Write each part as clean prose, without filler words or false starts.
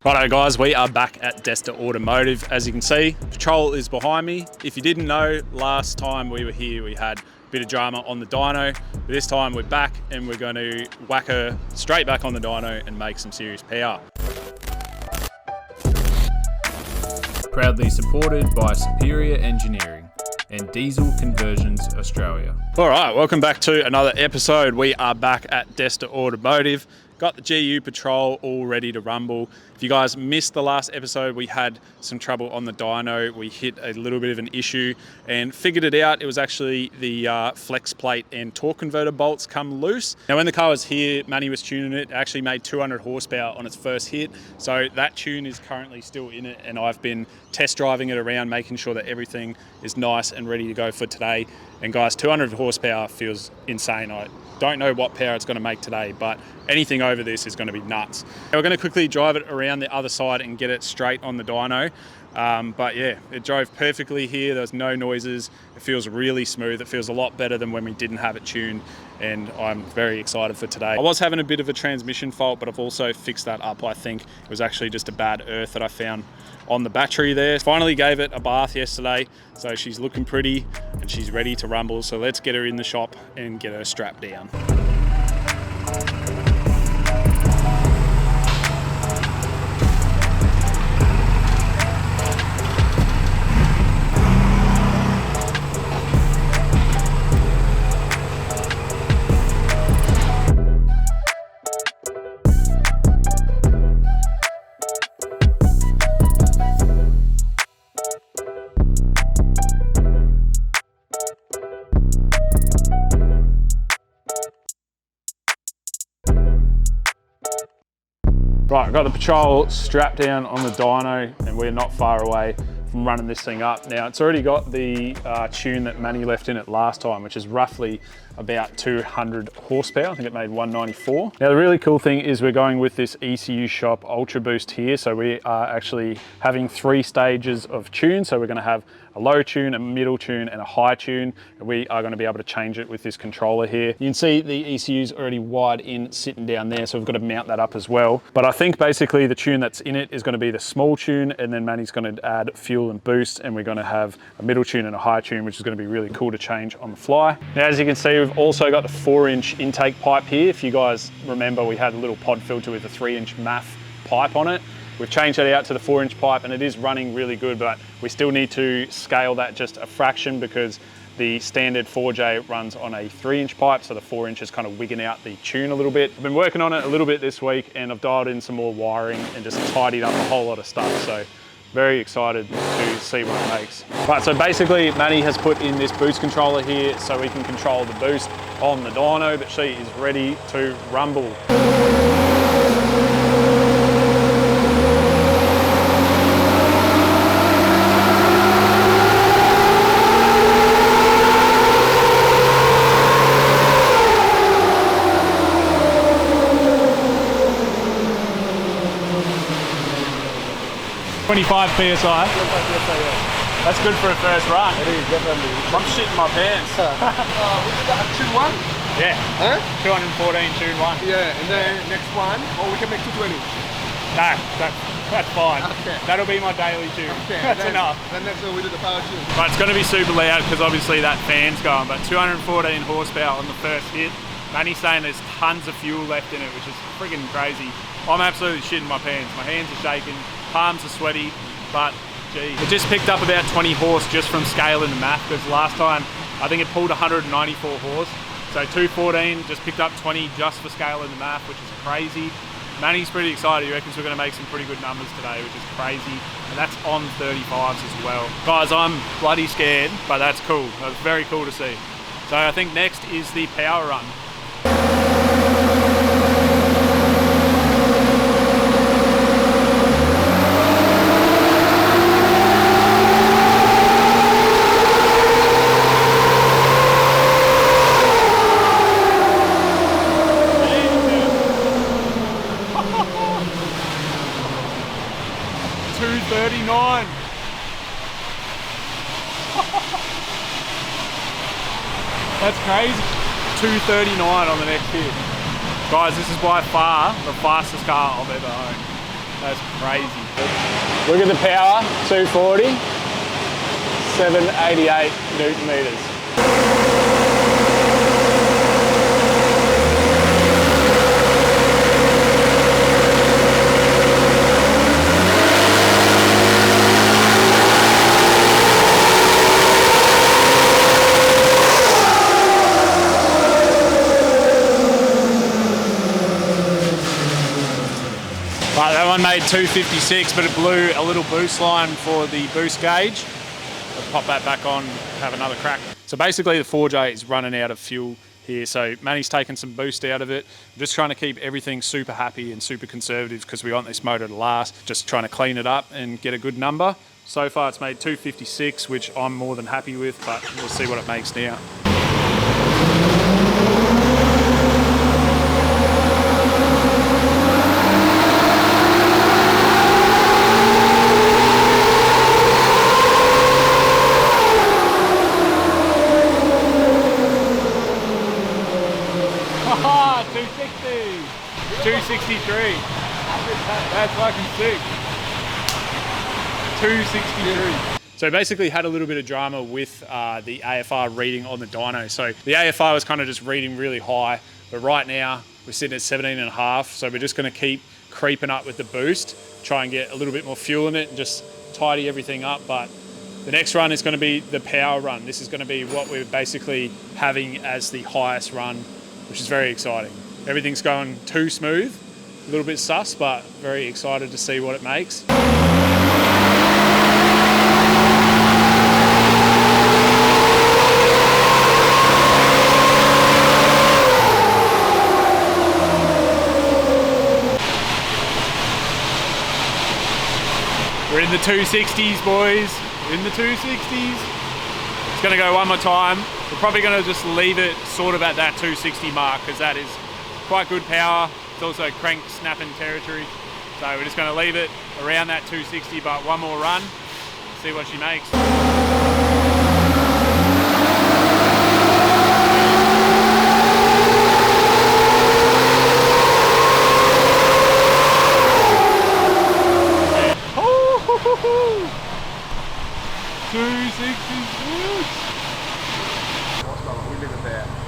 Righto guys, we are back at Desta Automotive. As you can see, Patrol is behind me. If you didn't know, last time we were here, we had a bit of drama on the dyno. But this time we're back and we're going to whack her straight back on the dyno and make some serious power. Proudly supported by Superior Engineering and Diesel Conversions Australia. All right, welcome back to another episode. We are back at Desta Automotive. Got the GU Patrol all ready to rumble. If you guys missed the last episode, we had some trouble on the dyno. We hit a little bit of an issue and figured it out. It was actually the flex plate and torque converter bolts come loose. Now when the car was here, Manny was tuning it. It actually made 200 horsepower on its first hit. So that tune is currently still in it, and I've been test driving it around, making sure that everything is nice and ready to go for today. And guys, 200 horsepower feels insane. I don't know what power it's going to make today, but anything over this is going to be nuts. Now we're going to quickly drive it around the other side and get it straight on the dyno. But yeah, it drove perfectly here. There's no noises. It feels really smooth. It feels a lot better than when we didn't have it tuned, and I'm very excited for today. I was having a bit of a transmission fault, but I've also fixed that up. I think it was actually just a bad earth that I found on the battery there. Finally gave it a bath yesterday, so she's looking pretty and she's ready to rumble. So let's get her in the shop and get her strapped down. Right, I've got the Patrol strapped down on the dyno and we're not far away from running this thing up. Now it's already got the tune that Manny left in it last time, which is roughly about 200 horsepower. I think it made 194. Now the really cool thing is we're going with this ECU Shop Ultra Boost here. So we are actually having 3 stages of tune. So we're going to have a low tune, a middle tune and a high tune. And we are going to be able to change it with this controller here. You can see the ECU's already wired in sitting down there. So we've got to mount that up as well. But I think basically the tune that's in it is going to be the small tune, and then Manny's going to add fuel and boost, and we're going to have a middle tune and a high tune, which is going to be really cool to change on the fly. Now, as you can see, we've also got the 4-inch intake pipe here. If you guys remember, we had a little pod filter with a 3-inch MAF pipe on it. We've changed that out to the 4-inch pipe and it is running really good, but we still need to scale that just a fraction because the standard 4J runs on a 3-inch pipe, so the 4-inch is kind of wigging out the tune a little bit. I've been working on it a little bit this week and I've dialed in some more wiring and just tidied up a whole lot of stuff. So very excited to see what it makes. Right, so basically Manny has put in this boost controller here so we can control the boost on the dyno, but she is ready to rumble. 25 PSI. 25 PSI, yeah. That's good for a first run. It is, definitely. I'm shitting my pants. We did that tune 1? Yeah. Huh? 214 tune 1. Yeah, and then next one, or we can make 220. No, that's fine. Okay. That'll be my daily tune. Okay, That's enough. Then next one we do the power tune. But it's going to be super loud because obviously that fan's going, but 214 horsepower on the first hit. Manny's saying there's tons of fuel left in it, which is friggin' crazy. I'm absolutely shitting my pants. My hands are shaking, palms are sweaty, but gee. It just picked up about 20 horse just from scaling the MAF, because last time I think it pulled 194 horse. So 214 just picked up 20 just for scaling the MAF, which is crazy. Manny's pretty excited. He reckons we're going to make some pretty good numbers today, which is crazy. And that's on 35s as well. Guys, I'm bloody scared, but that's cool. That's very cool to see. So I think next is the power run. That's crazy. 239 on the next hit. Guys, this is by far the fastest car I've ever owned. That's crazy. Look at the power, 240, 788 Newton meters. Right, that one made 256, but it blew a little boost line for the boost gauge. I'll pop that back on, have another crack. So basically the 4J is running out of fuel here, so Manny's taken some boost out of it. I'm just trying to keep everything super happy and super conservative because we want this motor to last. Just trying to clean it up and get a good number. So far it's made 256, which I'm more than happy with, but we'll see what it makes now. Haha, 260! 263. That's fucking sick. 263. So basically had a little bit of drama with the AFR reading on the dyno. So the AFR was kind of just reading really high, but right now we're sitting at 17.5. So we're just going to keep creeping up with the boost, try and get a little bit more fuel in it and just tidy everything up. But the next run is going to be the power run. This is going to be what we're basically having as the highest run, which is very exciting. Everything's going too smooth, a little bit sus, but very excited to see what it makes. We're in the 260s, boys. We're in the 260s. It's gonna go one more time. We're probably gonna just leave it sort of at that 260 mark because that is quite good power. It's also crank snapping territory. So we're just gonna leave it around that 260, but one more run, see what she makes.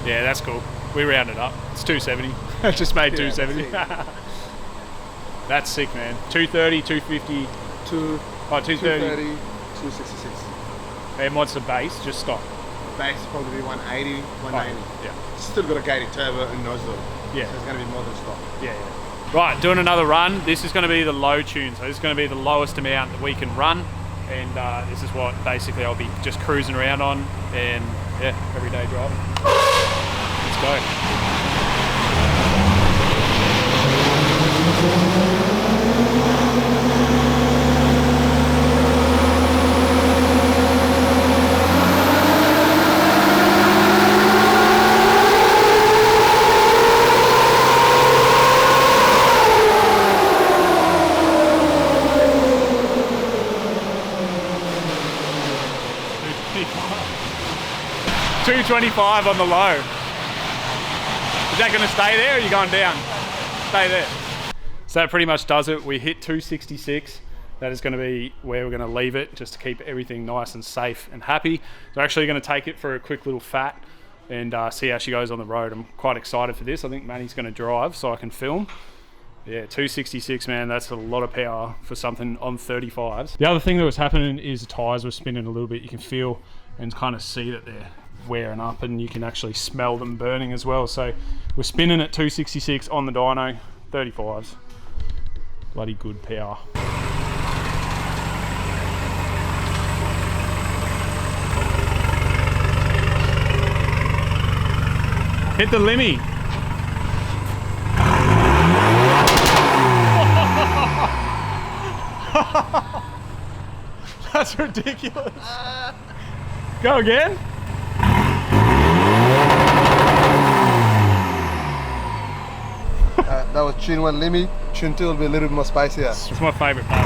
Yeah, that's cool. We rounded up. It's 270. Just made 270. That's sick, man. 230, 250, 230, 266. And what's the base? Just stock. Base probably 180, 190. Yeah. Still got a gated turbo and nozzle. Yeah. So it's going to be more than stock. Yeah, yeah. Right, doing another run. This is going to be the low tune. So this is going to be the lowest amount that we can run. And this is what basically I'll be just cruising around on and yeah, everyday driving. Let's go. $225 on the low. Is that going to stay there or are you going down? Stay there. So that pretty much does it. We hit 266. That is going to be where we're going to leave it just to keep everything nice and safe and happy. We're actually going to take it for a quick little fat and see how she goes on the road. I'm quite excited for this. I think Manny's going to drive so I can film. Yeah, 266, man, that's a lot of power for something on 35s. The other thing that was happening is the tyres were spinning a little bit. You can feel and kind of see that they're wearing up and you can actually smell them burning as well. So we're spinning at 266 on the dyno, 35s. Bloody good power. Hit the limmy. That's ridiculous. Go again. That was tune 1 limit. Tune 2 will be a little bit more spicier. It's my favourite part.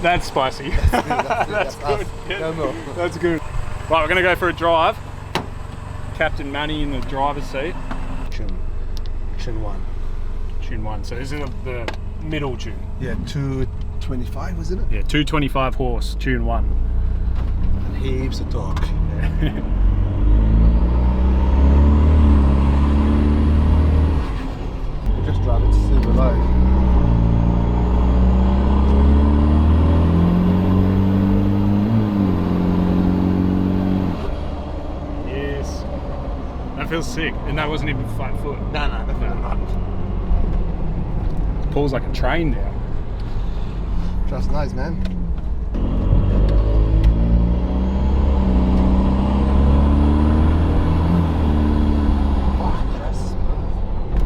That's spicy. That's good. That's good. Right, we're going to go for a drive. Captain Manny in the driver's seat. tune 1. Tune 1. So this is the middle tune. Yeah, 225, wasn't it? Yeah, 225 horse, tune 1. Heaps of torque. Just drive it super low. Yes. That feels sick. And that wasn't even flat foot. No, definitely not. It pulls like a train now. Just nice, man.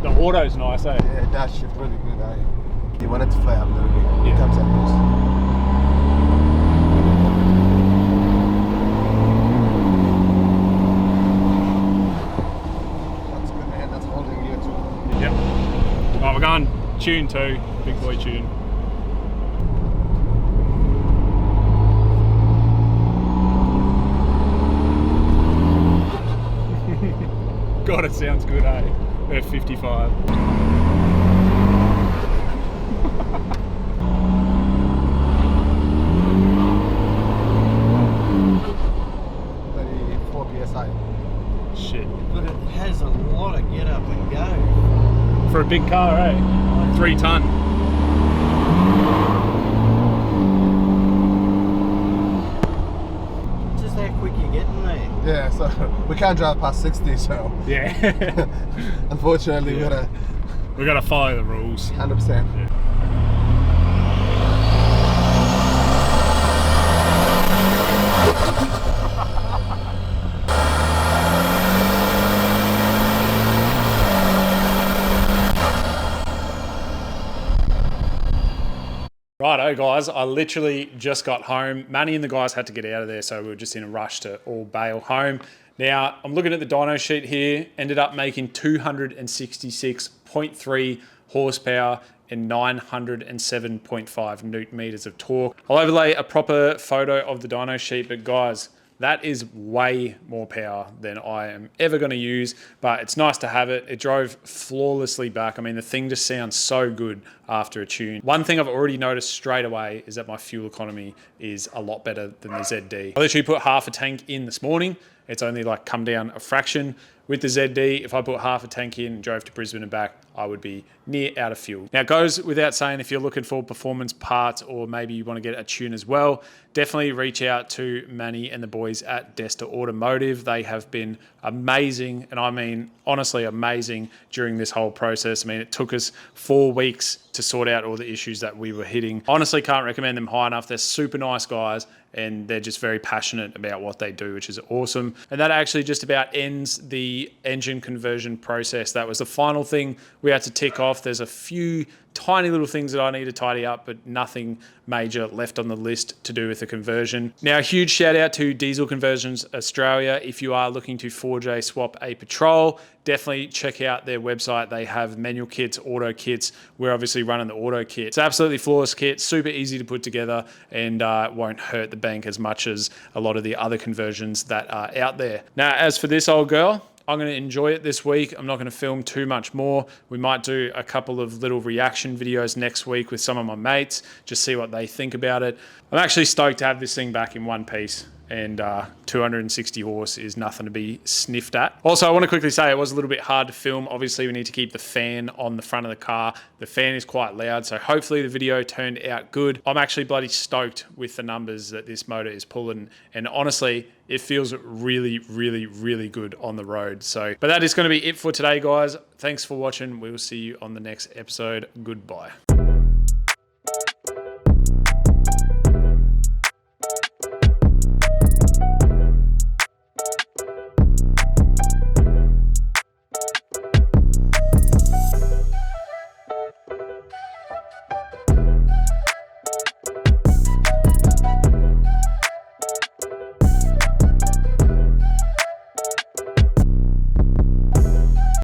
The auto's nice, eh? Yeah, that shit really good, eh? You want it to fly up a little bit. Yeah. It comes out loose. That's good, man. That's holding you too. Yep. Right, we're going tune 2, big boy tune. God, it sounds good, eh? At 55. PSI. Shit. But it has a lot of get up and go. For a big car, eh? 3 ton. Just how quick you're getting there. Yeah, so we can't drive past 60, so Yeah. unfortunately Yeah. We gotta follow the rules. 100%. Yeah. Righto guys, I literally just got home. Manny and the guys had to get out of there, so we were just in a rush to all bail home. Now, I'm looking at the dyno sheet here, ended up making 266.3 horsepower and 907.5 newton meters of torque. I'll overlay a proper photo of the dyno sheet, but guys, that is way more power than I am ever going to use, but it's nice to have it. It drove flawlessly back. I mean, the thing just sounds so good after a tune. One thing I've already noticed straight away is that my fuel economy is a lot better than the ZD. I literally put half a tank in this morning. It's only like come down a fraction. With the ZD, if I put half a tank in and drove to Brisbane and back, I would be near out of fuel. Now, it goes without saying, if you're looking for performance parts or maybe you want to get a tune as well, definitely reach out to Manny and the boys at Desta Automotive. They have been amazing, and I mean, honestly amazing during this whole process. I mean, it took us 4 weeks to sort out all the issues that we were hitting. Honestly, can't recommend them high enough. They're super nice guys, and they're just very passionate about what they do, which is awesome. And that actually just about ends the engine conversion process. That was the final thing we had to tick off. There's a few tiny little things that I need to tidy up, but nothing major left on the list to do with the conversion. Now, a huge shout out to Diesel Conversions Australia. If you are looking to 4J swap a Patrol, definitely check out their website. They have manual kits, auto kits. We're obviously running the auto kit. It's absolutely flawless kit, super easy to put together, and won't hurt the bank as much as a lot of the other conversions that are out there. Now, as for this old girl, I'm going to enjoy it this week. I'm not going to film too much more. We might do a couple of little reaction videos next week with some of my mates, just see what they think about it. I'm actually stoked to have this thing back in one piece, and 260 horse is nothing to be sniffed at. Also, I want to quickly say it was a little bit hard to film. Obviously, we need to keep the fan on the front of the car. The fan is quite loud, so hopefully the video turned out good. I'm actually bloody stoked with the numbers that this motor is pulling, and honestly, it feels really, really, really good on the road. So, but that is going to be it for today, guys. Thanks for watching. We will see you on the next episode. Goodbye.